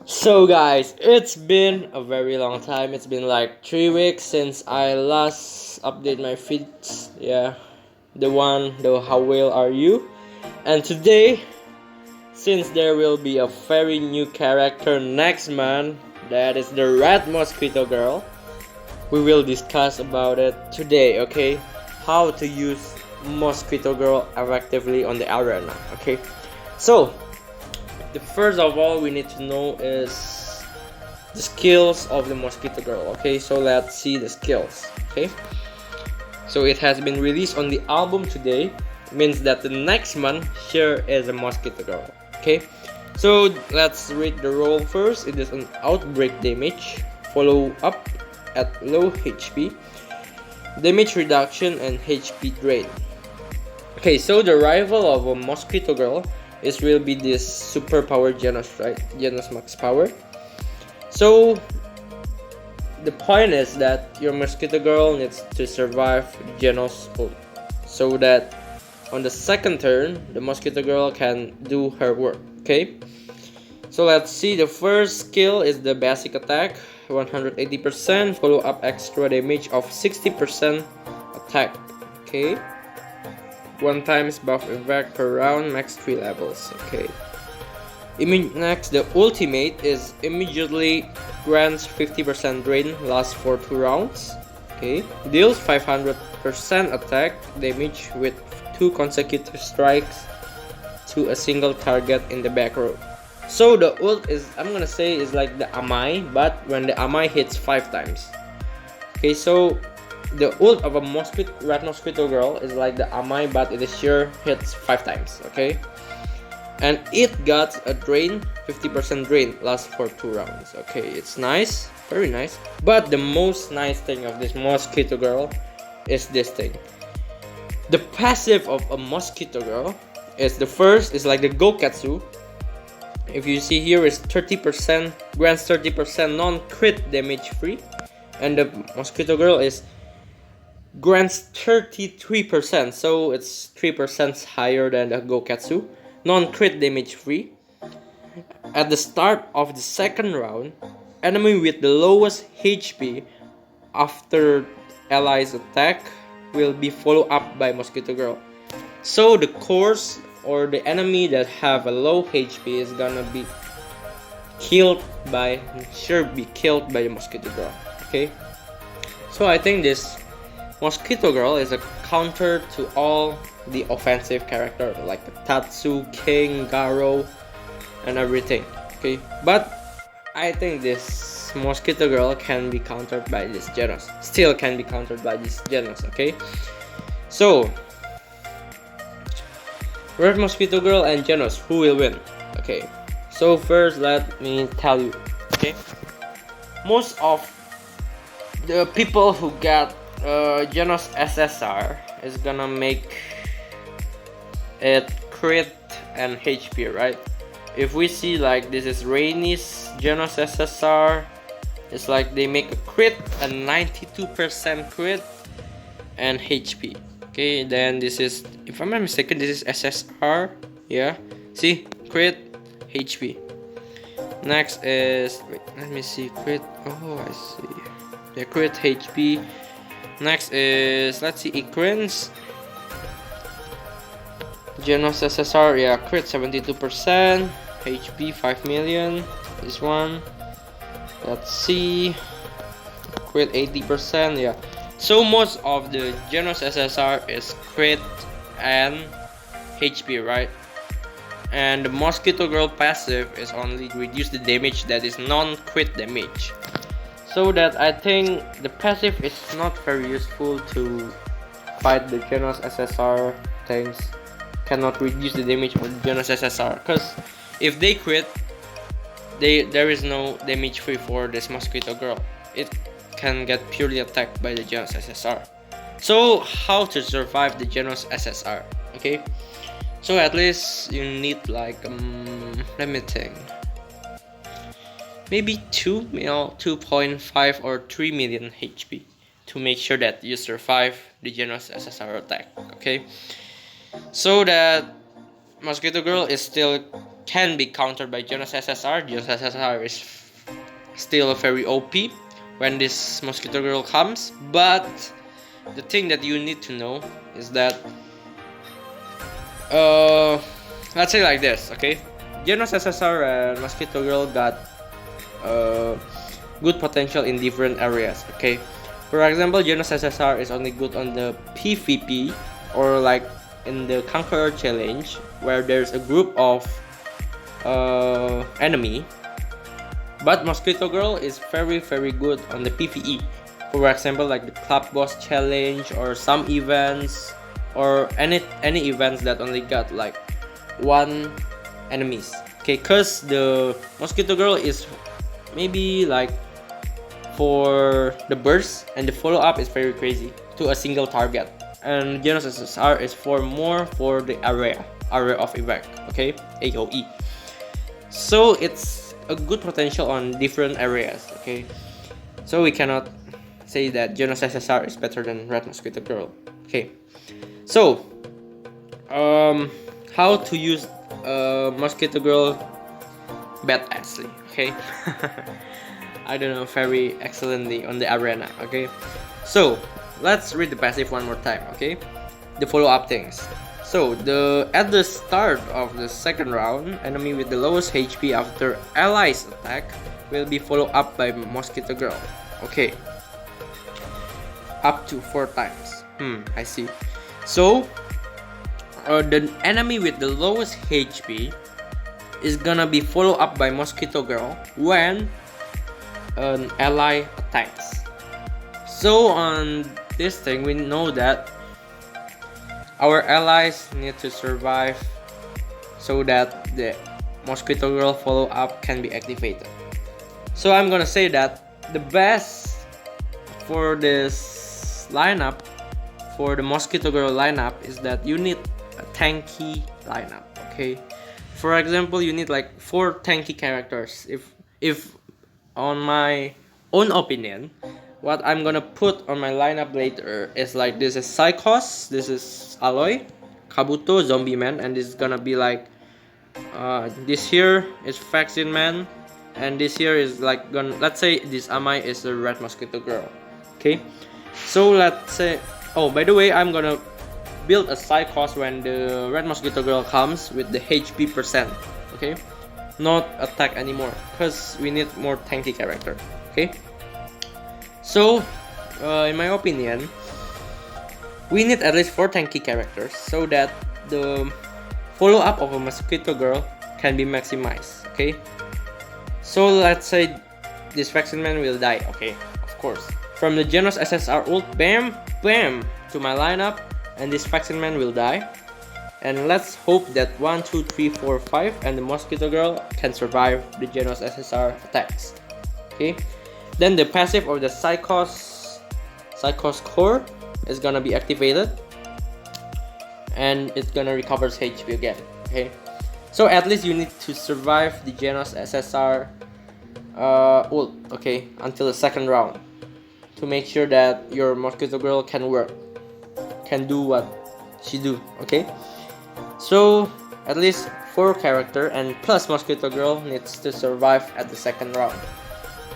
So guys, it's been a very long time. It's been like 3 weeks since I last update my feeds. Yeah, the how well are you? And today, since there will be a very new character next month, that is the Red Mosquito Girl, we will discuss about it today. Okay, how to use Mosquito Girl effectively on the arena. Okay, so the first of all we need to know is the skills of the Mosquito Girl. Okay, so let's see the skills. Okay, so it has been released on the album today, means that the next month here is a Mosquito Girl. Okay, so let's read the role first. It is an outbreak damage, follow up at low HP, damage reduction, and HP drain. Okay, so the rival of a Mosquito Girl will be this super power Genos, right? Genos max power. So the point is that your Mosquito Girl needs to survive Genos ult, so that on the second turn the Mosquito Girl can do her work. Okay, so let's see. The first skill is the basic attack, 180%, follow up extra damage of 60% attack. Okay, 1 times buff effect per round, max 3 levels. Okay. Next, the ultimate is immediately grants 50% drain, lasts for 2 rounds. Okay. Deals 500% attack damage with 2 consecutive strikes to a single target in the back row. So the ult is, I'm gonna say, is like the Amai, but when the Amai hits 5 times. Okay, so the ult of a Red Mosquito Girl is like the Amai, but it is sure hits 5 times. Okay, and it got a drain, 50% drain, lasts for 2 rounds. Okay, it's nice, very nice. But the most nice thing of this Mosquito Girl is this thing. The passive of a Mosquito Girl is, the first is like the Goketsu. If you see here, is 30%, grants 30% non-crit damage free, and the Mosquito Girl is grants 33%, so it's 3% higher than the Goketsu, non-crit damage free. At the start of the second round, enemy with the lowest HP after allies attack will be followed up by Mosquito Girl. So the course or the enemy that have a low HP is gonna be killed by the Mosquito Girl. Okay, so I think this Mosquito Girl is a counter to all the offensive characters like the Tatsu, King, Garo, and everything. Okay, but I think this Mosquito Girl can be countered by this Genos. Still can be countered by this Genos. Okay, so Red Mosquito Girl and Genos, who will win? Okay, so first let me tell you. Okay, most of the people who get Genos Ssr is gonna make it crit and HP, right? If we see like this is Rainy's Genos Ssr, it's like they make a crit and 92% crit and HP. Okay, then this is, if I'm not mistaken, this is SSR. Yeah, see, crit, HP. Next is, wait, let me see, crit. Oh, I see. Yeah, crit, HP. Next is, let's see, Ikrins. Genos Ssr, yeah, crit 72%, HP 5 million. This one, let's see, crit 80%, yeah. So most of the Genos Ssr is crit and HP, right? And the Mosquito Girl passive is only reduce the damage that is non-crit damage. So that I think the passive is not very useful to fight the Genos Ssr things. Cannot reduce the damage of the Genos Ssr, because if they crit, there is no damage free for this Mosquito Girl. It can get purely attacked by the Genos Ssr. So how to survive the Genos Ssr? Okay, so at least you need like let me think, maybe 2.5 or 3 million HP to make sure that you survive the Genos Ssr attack. Okay, so that Mosquito Girl is still can be countered by Genos Ssr. Genos Ssr is still very OP when this Mosquito Girl comes, but the thing that you need to know is that let's say like this, okay? Genos Ssr and Mosquito Girl got good potential in different areas, okay? For example, Genos Ssr is only good on the PvP or like in the Conqueror challenge where there's a group of enemy, but Mosquito Girl is very good on the PvE. For example, like the Club Boss challenge or some events or any events that only got like one enemies, okay? Cause the Mosquito Girl is maybe like for the burst and the follow up is very crazy to a single target, and Genos Ssr is more for the area of effect, okay? AOE. So it's a good potential on different areas, okay? So we cannot say that Genos Ssr is better than Red Mosquito Girl, okay? So how to use Mosquito Girl badasly, okay? I don't know very excellently on the arena, okay? So let's read the passive one more time, okay? The follow-up things. So at the start of the second round, enemy with the lowest HP after allies attack will be followed up by Mosquito Girl, okay? Up to 4 times. I see. So the enemy with the lowest HP is gonna be followed up by Mosquito Girl when an ally attacks. So on this thing, we know that our allies need to survive so that the Mosquito Girl follow up can be activated. So I'm gonna say that the best for this lineup, for the Mosquito Girl lineup, is that you need a tanky lineup, okay? For example, you need like 4 tanky characters. If on my own opinion, what I'm gonna put on my lineup later is like, this is Psychos, this is Aloy, Kabuto, Zombie Man, and this is gonna be like this here is Vaccine Man, and this here is like let's say this Amai is the Red Mosquito Girl, okay? So let's say, oh, by the way, I'm gonna build a Psychos when the Red Mosquito Girl comes with the HP percent, okay? Not attack anymore, because we need more tanky character, okay? So in my opinion, we need at least 4 tanky characters so that the follow up of a Mosquito Girl can be maximized, okay? So let's say this Vaccine Man will die, okay? Of course, from the Genos Ssr ult, bam bam to my lineup, and this Vaccine Man will die. And let's hope that 1, 2, 3, 4, 5 and the Mosquito Girl can survive the Genos Ssr attacks, okay? Then the passive or the Psychos core is gonna be activated, and it's gonna recover HP again, okay? So at least you need to survive the Genos Ssr ult, okay, until the second round to make sure that your Mosquito Girl can do what she do, okay? So at least 4 character and plus Mosquito Girl needs to survive at the second round.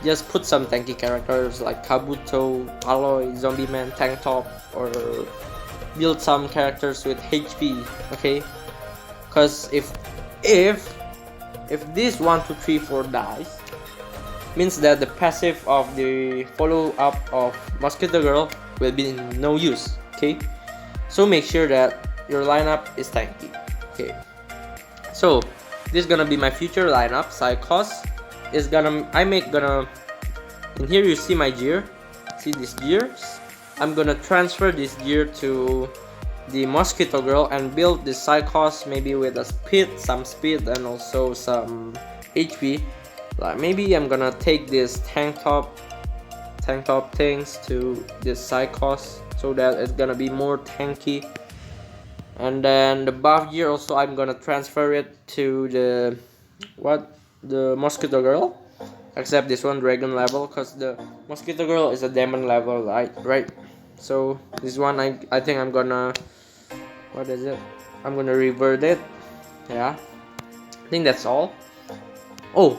Just put some tanky characters like Kabuto, Aloy, Zombie Man, Tank Top, or build some characters with HP, okay? Cause if this 1, 2, 3, 4 dies, means that the passive of the follow up of Mosquito Girl will be no use, okay? So make sure that your lineup is tanky, okay? So this is gonna be my future lineup. Psychos is gonna in here you see my gear, see these gears. I'm gonna transfer this gear to the Mosquito Girl and build the Psychos maybe with some speed and also some HP. Like maybe I'm gonna take this tank top things to this Psychos so that it's gonna be more tanky. And then the buff gear also I'm gonna transfer it to the Mosquito Girl, except this one dragon level, because the Mosquito Girl is a demon level, right? So this one I think I'm gonna, I'm gonna revert it, yeah. think that's all. Oh,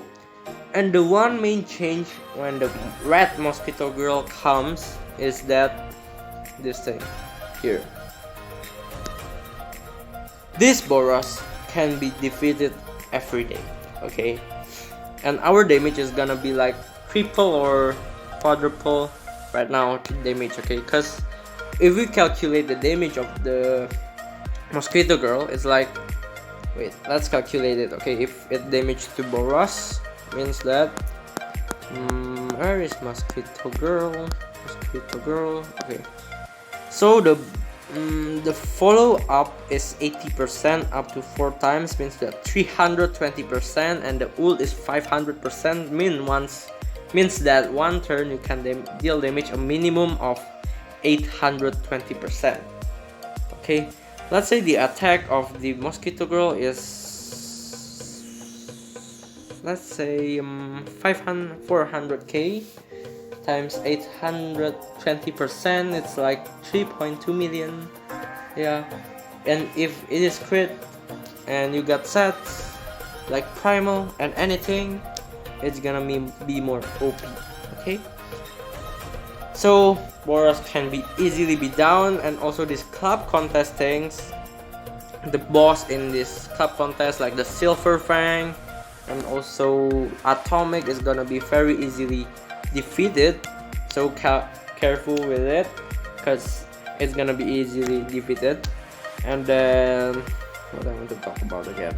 and the one main change when the red Mosquito Girl comes is that this thing here. This Boros can be defeated every day, okay? And our damage is gonna be like triple or quadruple right now damage, okay? Because if we calculate the damage of the Mosquito Girl, it's like, wait, let's calculate it, okay? If it damage to Boros, means that where is Mosquito Girl? Mosquito Girl, okay. So the follow up is 80% up to 4 times, means that 320%, and the ult is 500%. Means that one turn you can deal damage a minimum of 820%. Okay, let's say the attack of the Mosquito Girl is, let's say 400k times 820%, it's like 3.2 million. Yeah, and if it is crit and you got sets like primal and anything, it's gonna be more OP. Okay, so Boros can be easily be down, and also this club contest things, the boss in this club contest like the Silver Fang and also Atomic is gonna be very easily defeated, so careful with it because it's gonna be easily defeated. And then what I want to talk about again,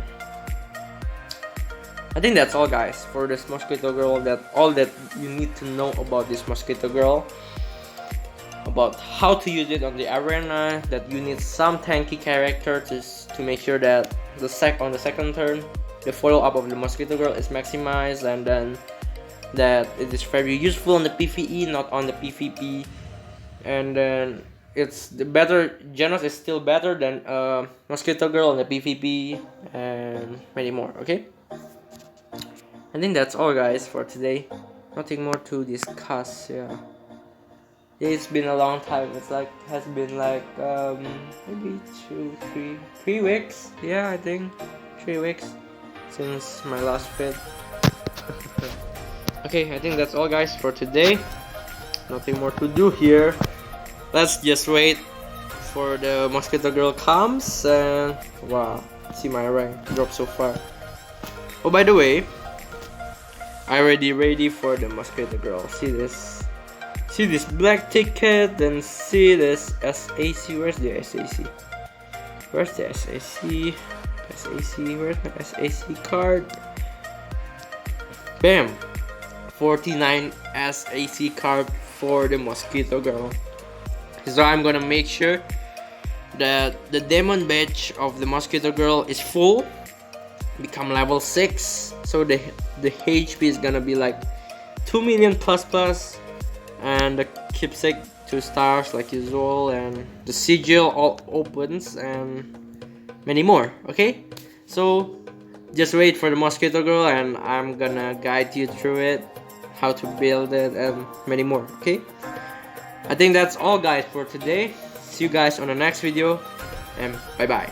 I think that's all guys for this Mosquito Girl. All that you need to know about this Mosquito Girl, about how to use it on the arena, that you need some tanky character to make sure that on the second turn the follow up of the Mosquito Girl is maximized, and then that it is very useful on the PvE, not on the PvP. And then it's the better, Genos is still better than Mosquito Girl on the PvP, and many more. Okay, I think that's all guys for today. Nothing more to discuss. Yeah, it's been a long time. It's like has been like maybe 3 weeks. Yeah, I think 3 weeks since my last vid. Okay, I think that's all guys for today. Nothing more to do here. Let's just wait for the Mosquito Girl comes, and wow, see my rank drop so far. Oh, by the way, I already ready for the Mosquito Girl. See this black ticket, then see this SAC. Where's the SAC? Where's the SAC? Where's my SAC card? Bam! 49 SAC card for the Mosquito Girl. So I'm gonna make sure that the demon badge of the Mosquito Girl is full, become level 6, so the HP is gonna be like 2 million plus, and the keepsake 2 stars like usual, and the sigil all opens, and many more. Okay, so just wait for the Mosquito Girl, and I'm gonna guide you through it, how to build it, and many more. Okay, I think that's all guys for today. See you guys on the next video, and bye bye.